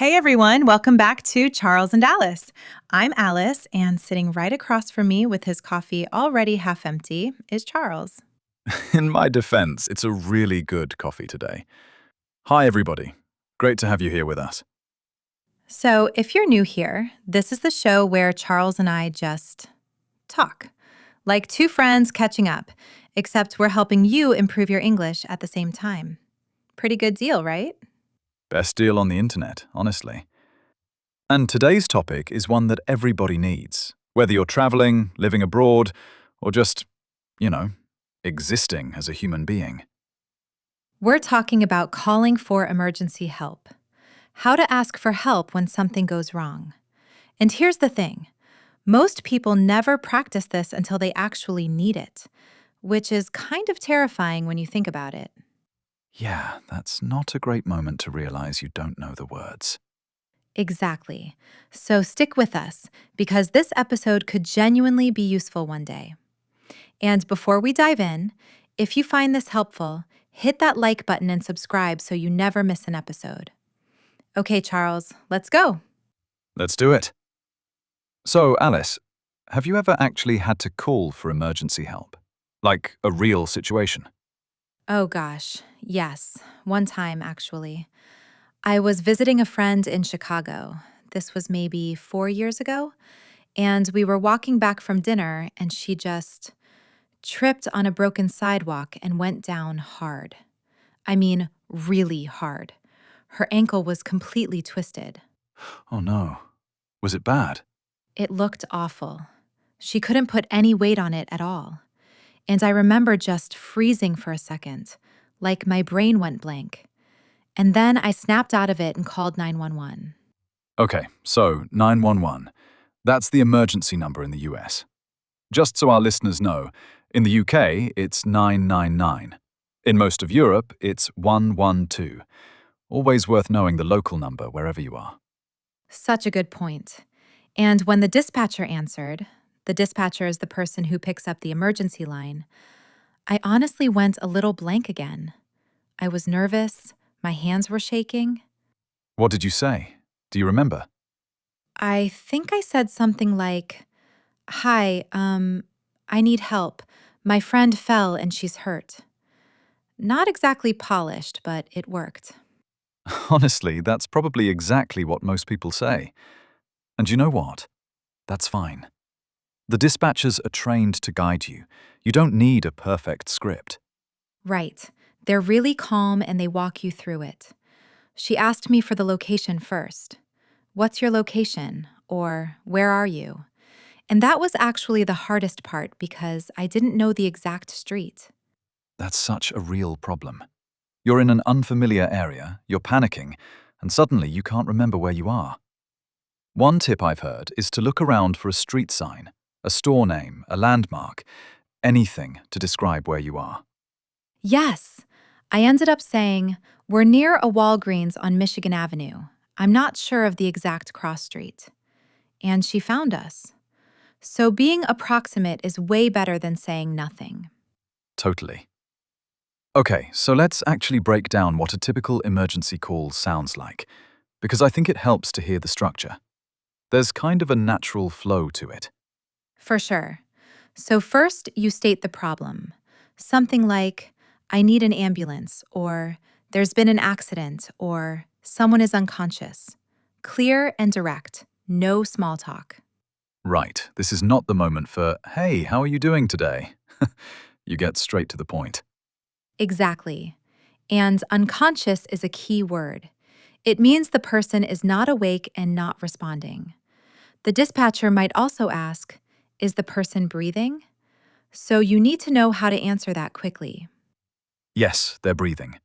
Hey everyone, welcome back to Charles and Alice. I'm Alice, and sitting right across from me with his coffee already half empty is Charles. In my defense, it's a really good coffee today. Hi, everybody. Great to have you here with us. So, if you're new here, this is the show where Charles and I just talk, like two friends catching up, except we're helping you improve your English at the same time. Pretty good deal, right? Best deal on the internet, honestly. And today's topic is one that everybody needs, whether you're traveling, living abroad, or just, you know, existing as a human being. We're talking about calling for emergency help, how to ask for help when something goes wrong. And here's the thing. Most people never practice this until they actually need it, which is kind of terrifying when you think about it. Yeah, that's not a great moment to realize you don't know the words. Exactly. So stick with us, because this episode could genuinely be useful one day. And before we dive in, if you find this helpful, hit that like button and subscribe so you never miss an episode. Okay, Charles, let's go. Let's do it. So, Alice, have you ever actually had to call for emergency help? Like a real situation? Oh gosh, yes. One time, actually. I was visiting a friend in Chicago. This was maybe 4 years ago. And we were walking back from dinner, and she just tripped on a broken sidewalk and went down hard. I mean, really hard. Her ankle was completely twisted. Oh no. Was it bad? It looked awful. She couldn't put any weight on it at all. And I remember just freezing for a second, like my brain went blank. And then I snapped out of it and called 911. Okay, so 911. That's the emergency number in the US. Just so our listeners know, in the UK, it's 999. In most of Europe, it's 112. Always worth knowing the local number wherever you are. Such a good point. And when the dispatcher answered, the dispatcher is the person who picks up the emergency line, I honestly went a little blank again. I was nervous, my hands were shaking. What did you say? Do you remember? I think I said something like, "Hi, I need help. My friend fell and she's hurt." Not exactly polished, but it worked. Honestly, that's probably exactly what most people say. And you know what? That's fine. The dispatchers are trained to guide you. You don't need a perfect script. Right. They're really calm and they walk you through it. She asked me for the location first. "What's your location?" or "Where are you?" And that was actually the hardest part because I didn't know the exact street. That's such a real problem. You're in an unfamiliar area, you're panicking, and suddenly you can't remember where you are. One tip I've heard is to look around for a street sign, a store name, a landmark, anything to describe where you are. Yes, I ended up saying, "We're near a Walgreens on Michigan Avenue. I'm not sure of the exact cross street." And she found us. So being approximate is way better than saying nothing. Totally. Okay, so let's actually break down what a typical emergency call sounds like, because I think it helps to hear the structure. There's kind of a natural flow to it. For sure. So first, you state the problem. Something like, "I need an ambulance," or "There's been an accident," or "Someone is unconscious." Clear and direct. No small talk. Right, this is not the moment for, "Hey, how are you doing today?" You get straight to the point. Exactly. And unconscious is a key word. It means the person is not awake and not responding. The dispatcher might also ask, "Is the person breathing?" So you need to know how to answer that quickly. Yes, they're breathing.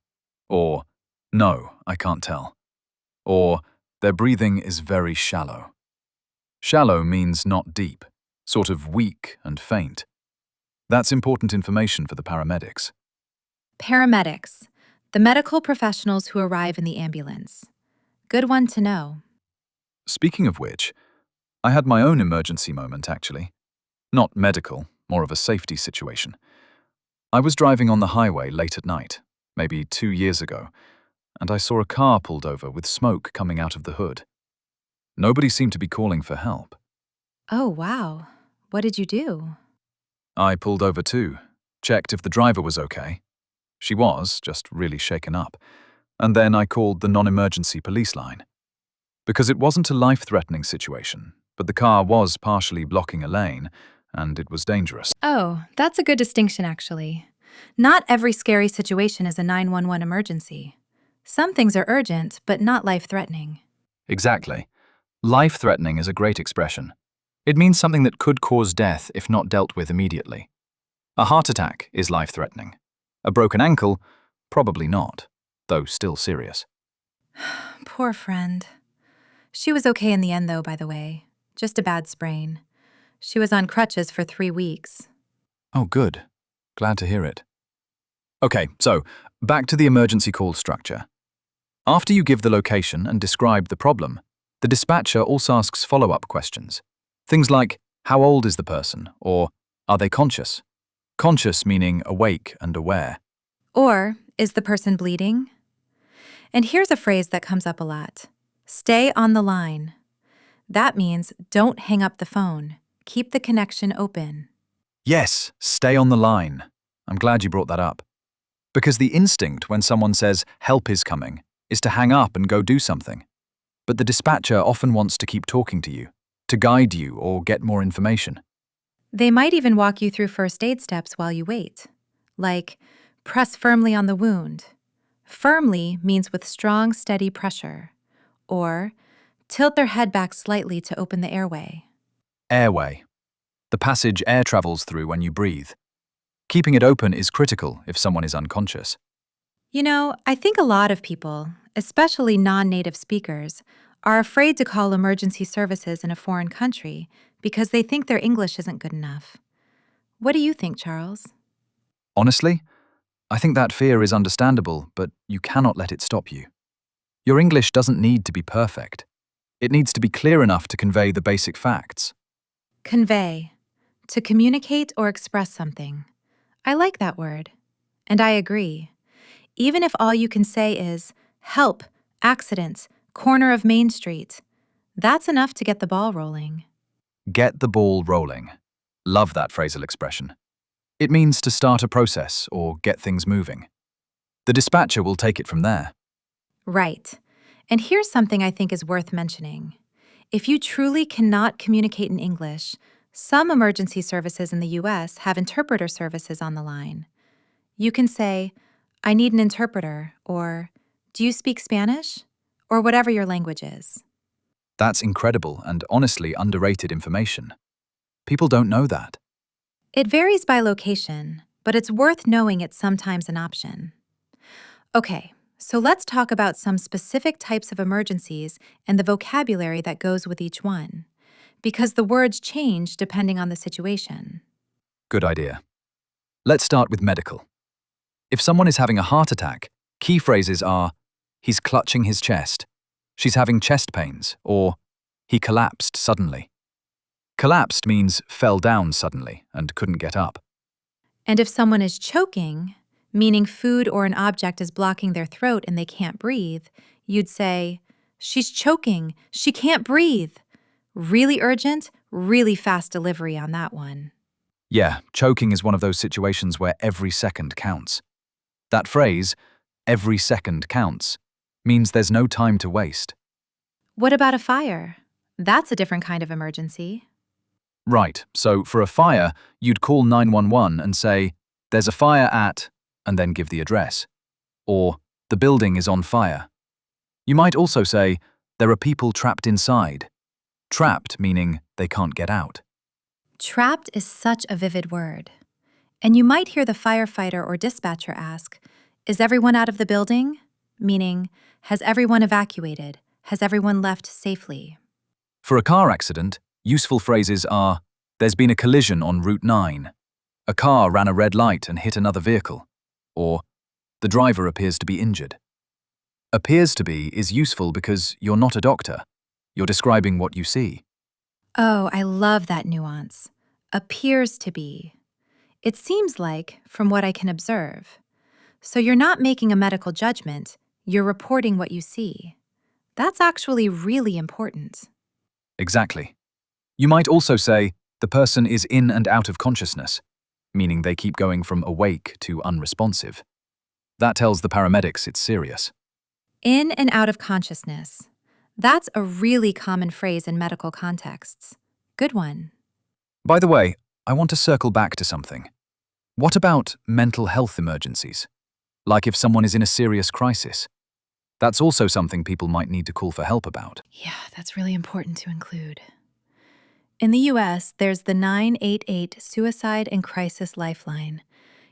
Or, no, I can't tell. Or, their breathing is very shallow. Shallow means not deep, sort of weak and faint. That's important information for the paramedics. Paramedics, the medical professionals who arrive in the ambulance. Good one to know. Speaking of which, I had my own emergency moment, actually. Not medical, more of a safety situation. I was driving on the highway late at night, maybe 2 years ago, and I saw a car pulled over with smoke coming out of the hood. Nobody seemed to be calling for help. Oh, wow. What did you do? I pulled over too, checked if the driver was okay. She was, just really shaken up. And then I called the non-emergency police line. Because it wasn't a life-threatening situation, but the car was partially blocking a lane, and it was dangerous. Oh, that's a good distinction, actually. Not every scary situation is a 911 emergency. Some things are urgent, but not life-threatening. Exactly. Life-threatening is a great expression. It means something that could cause death if not dealt with immediately. A heart attack is life-threatening. A broken ankle, probably not, though still serious. Poor friend. She was okay in the end, though, by the way. Just a bad sprain. She was on crutches for 3 weeks. Oh, good. Glad to hear it. Okay, so back to the emergency call structure. After you give the location and describe the problem, the dispatcher also asks follow-up questions. Things like, how old is the person? Or, are they conscious? Conscious meaning awake and aware. Or, is the person bleeding? And here's a phrase that comes up a lot. Stay on the line. That means don't hang up the phone. Keep the connection open. Yes, stay on the line. I'm glad you brought that up. Because the instinct when someone says help is coming is to hang up and go do something. But the dispatcher often wants to keep talking to you, to guide you or get more information. They might even walk you through first aid steps while you wait. Like, press firmly on the wound. Firmly means with strong, steady pressure. Or, tilt their head back slightly to open the airway. Airway. The passage air travels through when you breathe. Keeping it open is critical if someone is unconscious. You know, I think a lot of people, especially non-native speakers, are afraid to call emergency services in a foreign country because they think their English isn't good enough. What do you think, Charles? Honestly, I think that fear is understandable, but you cannot let it stop you. Your English doesn't need to be perfect. It needs to be clear enough to convey the basic facts. Convey. To communicate or express something. I like that word. And I agree. Even if all you can say is, help, accident, corner of Main Street, that's enough to get the ball rolling. Get the ball rolling. Love that phrasal expression. It means to start a process or get things moving. The dispatcher will take it from there. Right. And here's something I think is worth mentioning. If you truly cannot communicate in English, some emergency services in the US have interpreter services on the line. You can say, I need an interpreter, or do you speak Spanish? Or whatever your language is. That's incredible and honestly underrated information. People don't know that. It varies by location, but it's worth knowing it's sometimes an option. Okay, so let's talk about some specific types of emergencies and the vocabulary that goes with each one, because the words change depending on the situation. Good idea. Let's start with medical. If someone is having a heart attack, key phrases are, he's clutching his chest, she's having chest pains, or he collapsed suddenly. Collapsed means fell down suddenly and couldn't get up. And if someone is choking, meaning food or an object is blocking their throat and they can't breathe, you'd say, she's choking, she can't breathe. Really urgent, really fast delivery on that one. Yeah, choking is one of those situations where every second counts. That phrase, every second counts, means there's no time to waste. What about a fire? That's a different kind of emergency. Right, so for a fire, you'd call 911 and say, there's a fire at, and then give the address. Or, the building is on fire. You might also say, there are people trapped inside. Trapped meaning they can't get out. Trapped is such a vivid word. And you might hear the firefighter or dispatcher ask, is everyone out of the building? Meaning, has everyone evacuated? Has everyone left safely? For a car accident, useful phrases are, there's been a collision on Route 9. A car ran a red light and hit another vehicle. Or, the driver appears to be injured. Appears to be is useful because you're not a doctor. You're describing what you see. Oh, I love that nuance. Appears to be. It seems like, from what I can observe. So you're not making a medical judgment, You're reporting what you see. That's actually really important. Exactly. You might also say, the person is in and out of consciousness, meaning they keep going from awake to unresponsive. That tells the paramedics it's serious. In and out of consciousness. That's a really common phrase in medical contexts. Good one. By the way, I want to circle back to something. What about mental health emergencies? Like if someone is in a serious crisis? That's also something people might need to call for help about. Yeah, that's really important to include. In the US, there's the 988 Suicide and Crisis Lifeline.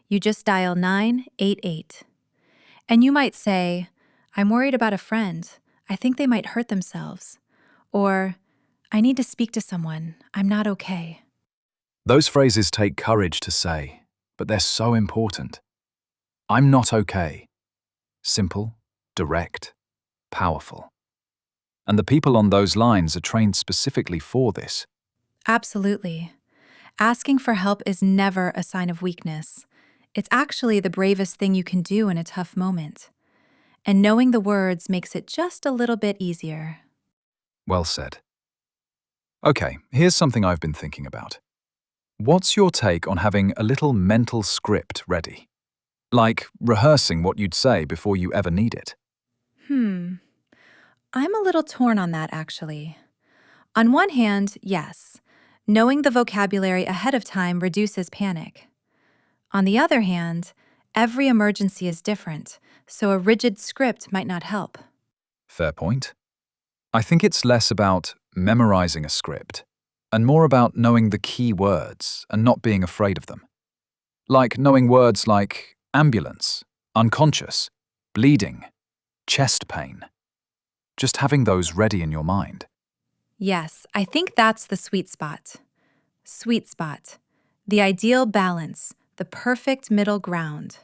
You just dial 988. And you might say, I'm worried about a friend. I think they might hurt themselves. Or, I need to speak to someone. I'm not okay. Those phrases take courage to say, but they're so important. I'm not okay. Simple, direct, powerful. And the people on those lines are trained specifically for this. Absolutely. Asking for help is never a sign of weakness. It's actually the bravest thing you can do in a tough moment. And knowing the words makes it just a little bit easier. Well said. Okay, here's something I've been thinking about. What's your take on having a little mental script ready? Like rehearsing what you'd say before you ever need it. I'm a little torn on that, actually. On one hand, yes, knowing the vocabulary ahead of time reduces panic. On the other hand, every emergency is different, so a rigid script might not help. Fair point. I think it's less about memorizing a script and more about knowing the key words and not being afraid of them. Like knowing words like ambulance, unconscious, bleeding, chest pain. Just having those ready in your mind. Yes, I think that's the sweet spot. Sweet spot. The ideal balance, the perfect middle ground.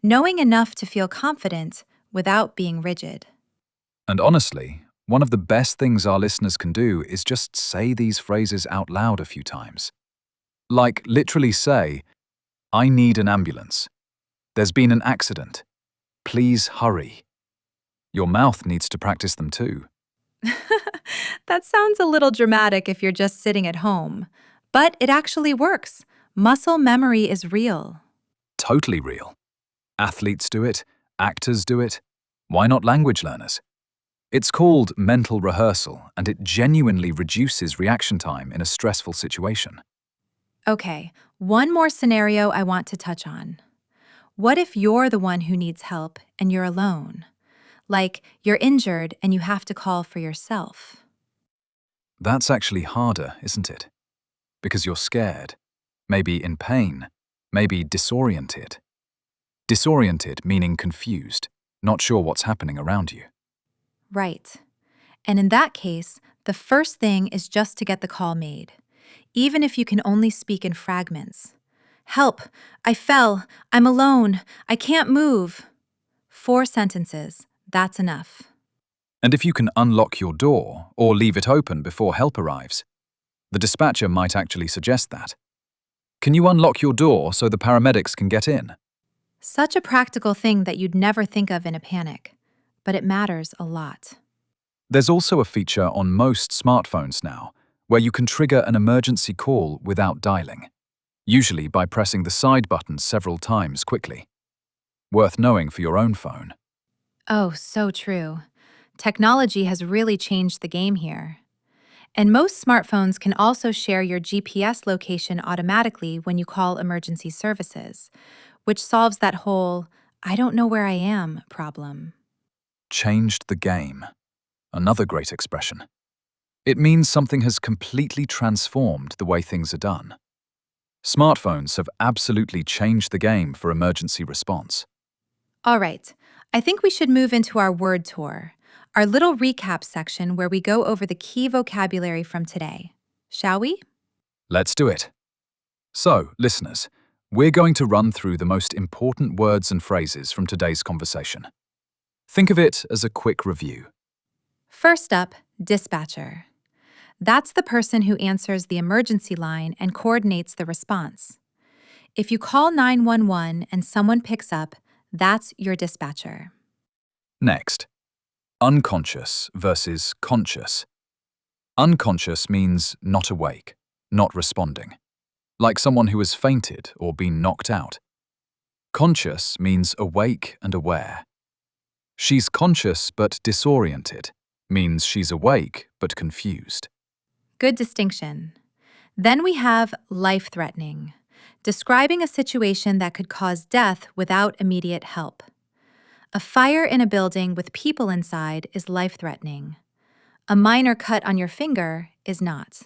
Knowing enough to feel confident without being rigid. And honestly, one of the best things our listeners can do is just say these phrases out loud a few times. Like literally say, I need an ambulance. There's been an accident. Please hurry. Your mouth needs to practice them too. That sounds a little dramatic if you're just sitting at home, but it actually works. Muscle memory is real. Totally real. Athletes do it, actors do it. Why not language learners? It's called mental rehearsal, and it genuinely reduces reaction time in a stressful situation. Okay, one more scenario I want to touch on. What if you're the one who needs help and you're alone? Like you're injured and you have to call for yourself. That's actually harder, isn't it? Because you're scared, maybe in pain, maybe disoriented. Disoriented meaning confused, not sure what's happening around you. Right. And in that case, the first thing is just to get the call made, even if you can only speak in fragments. Help! I fell! I'm alone! I can't move! 4 sentences. That's enough. And if you can unlock your door or leave it open before help arrives, the dispatcher might actually suggest that. Can you unlock your door so the paramedics can get in? Such a practical thing that you'd never think of in a panic, but it matters a lot. There's also a feature on most smartphones now where you can trigger an emergency call without dialing, usually by pressing the side button several times quickly. Worth knowing for your own phone. Oh, so true. Technology has really changed the game here. And most smartphones can also share your GPS location automatically when you call emergency services, which solves that whole, I don't know where I am problem. Changed the game. Another great expression. It means something has completely transformed the way things are done. Smartphones have absolutely changed the game for emergency response. All right, I think we should move into our word tour, our little recap section where we go over the key vocabulary from today. Shall we? Let's do it. So, listeners, we're going to run through the most important words and phrases from today's conversation. Think of it as a quick review. First up, dispatcher. That's the person who answers the emergency line and coordinates the response. If you call 911 and someone picks up, that's your dispatcher. Next, unconscious versus conscious. Unconscious means not awake, not responding, like someone who has fainted or been knocked out. Conscious means awake and aware. She's conscious but disoriented, means she's awake but confused. Good distinction. Then we have life-threatening, describing a situation that could cause death without immediate help. A fire in a building with people inside is life-threatening. A minor cut on your finger is not.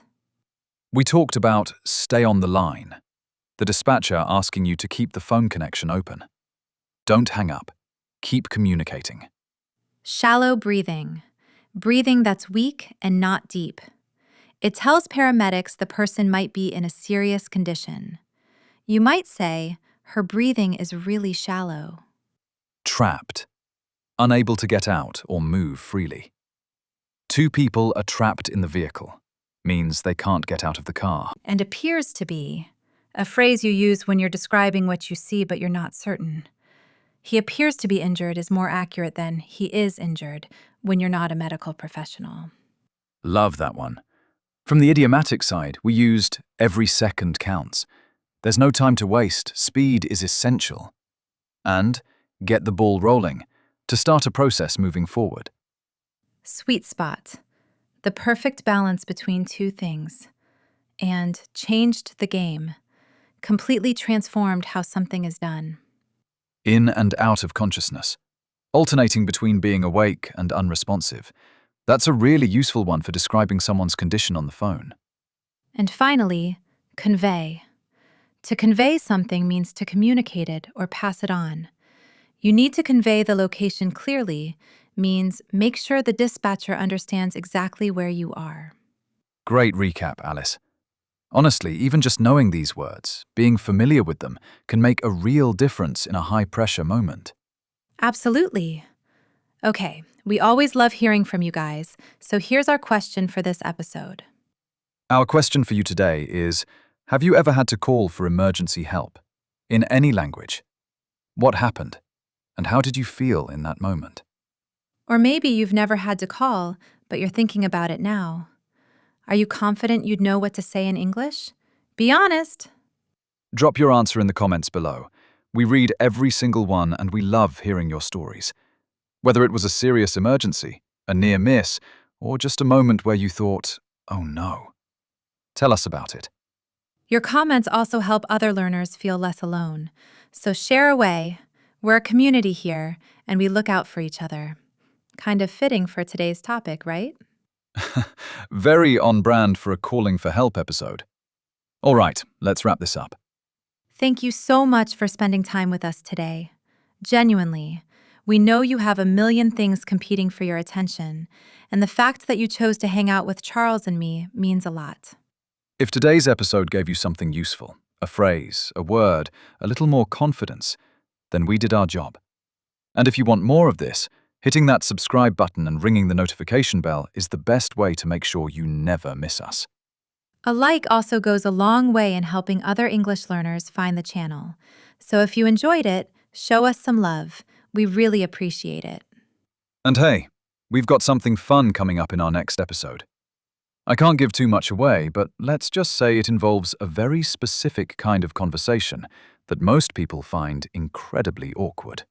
We talked about stay on the line, the dispatcher asking you to keep the phone connection open. Don't hang up. Keep communicating. Shallow breathing, breathing that's weak and not deep. It tells paramedics the person might be in a serious condition. You might say, her breathing is really shallow. Trapped, unable to get out or move freely. Two people are trapped in the vehicle, means they can't get out of the car. And appears to be, a phrase you use when you're describing what you see but you're not certain. He appears to be injured is more accurate than he is injured when you're not a medical professional. Love that one. From the idiomatic side, we used every second counts. There's no time to waste, speed is essential. And get the ball rolling to start a process moving forward. Sweet spot, the perfect balance between two things. And changed the game, completely transformed how something is done. In and out of consciousness, alternating between being awake and unresponsive. That's a really useful one for describing someone's condition on the phone. And finally, convey. To convey something means to communicate it or pass it on. You need to convey the location clearly, means make sure the dispatcher understands exactly where you are. Great recap, Alice. Honestly, even just knowing these words, being familiar with them, can make a real difference in a high-pressure moment. Absolutely. Okay, we always love hearing from you guys, so here's our question for this episode. Our question for you today is, have you ever had to call for emergency help? In any language? What happened? And how did you feel in that moment? Or maybe you've never had to call, but you're thinking about it now. Are you confident you'd know what to say in English? Be honest. Drop your answer in the comments below. We read every single one and we love hearing your stories. Whether it was a serious emergency, a near miss, or just a moment where you thought, oh no. Tell us about it. Your comments also help other learners feel less alone. So share away. We're a community here, and we look out for each other. Kind of fitting for today's topic, right? Very on brand for a calling for help episode. All right, let's wrap this up. Thank you so much for spending time with us today. Genuinely, we know you have a million things competing for your attention, and the fact that you chose to hang out with Charles and me means a lot. If today's episode gave you something useful, a phrase, a word, a little more confidence, then we did our job. And if you want more of this, hitting that subscribe button and ringing the notification bell is the best way to make sure you never miss us. A like also goes a long way in helping other English learners find the channel. So if you enjoyed it, show us some love. We really appreciate it. And hey, we've got something fun coming up in our next episode. I can't give too much away, but let's just say it involves a very specific kind of conversation that most people find incredibly awkward.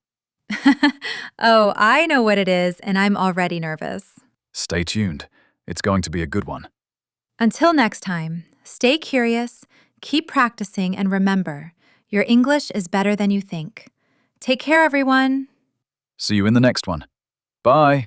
Oh, I know what it is, and I'm already nervous. Stay tuned. It's going to be a good one. Until next time, stay curious, keep practicing, and remember, your English is better than you think. Take care, everyone. See you in the next one. Bye.